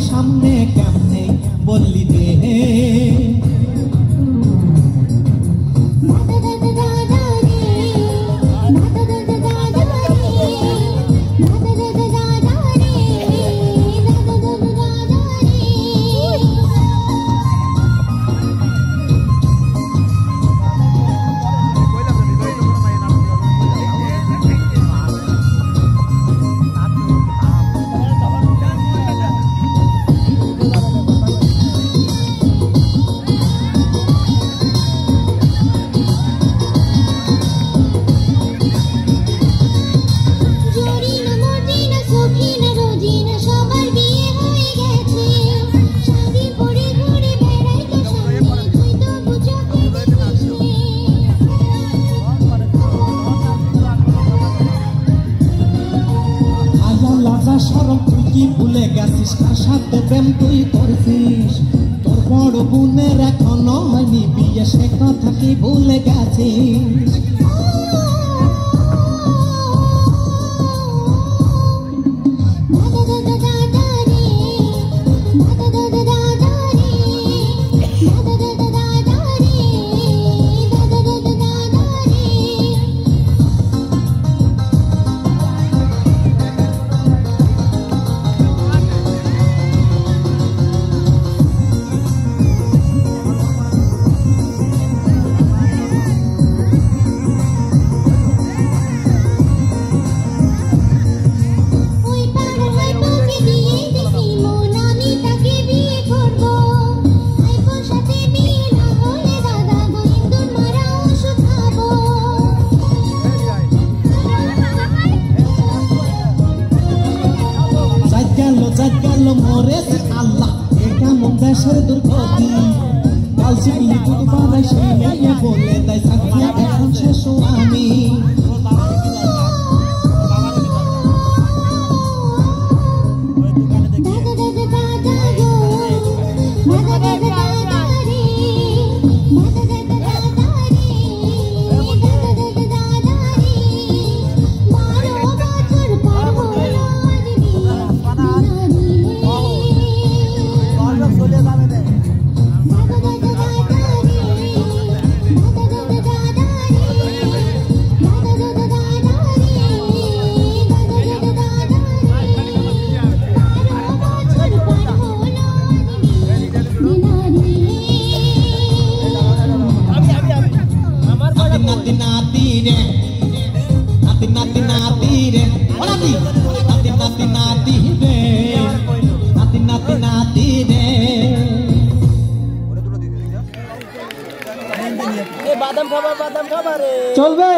সামনে কেমনে বললি রে সরম তুই কি ভুলে গেছিস কার সাথে প্রেম তুই করছিস তোর বড় বোনের এখনো হয়নি বিয়ে সে কথা কি ভুলে গেছিস গেল মরে আল্লাহ কেমন দেশের দুর্গতি কাল শিখলি দুধ বানাই সেই মেয়ে বলে তাই থাকতে এখন শেষ আমি বাদাম খাবা রে চলবে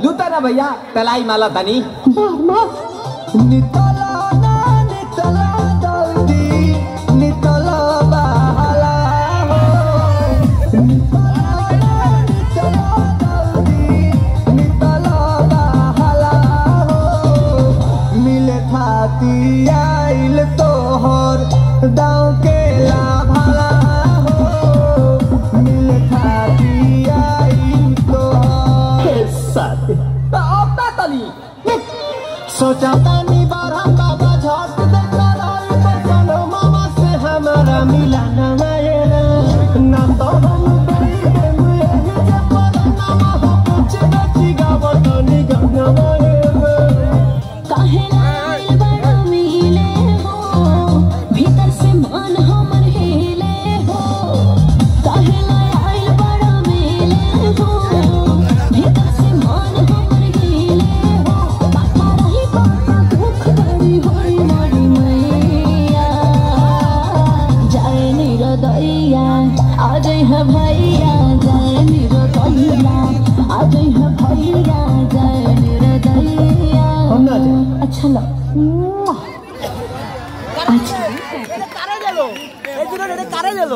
Luta na भैया तलाई माला तनी नितला ना नितला दल्दी नितला बहाला नितला ना नितला दल्दी नितला बहाला मिले थाती आइल तोहर दाव के लाभाला मिले थाती आइल तोहर साथ सोचा तानी बार हम बाबा झट दे कराई पसंद मामा से हमारा मिला ना ना तो हम आज है भैया जाए मेरे दैया हम ना जाए अच्छा लो কারে গেল এই দুটো কারে গেল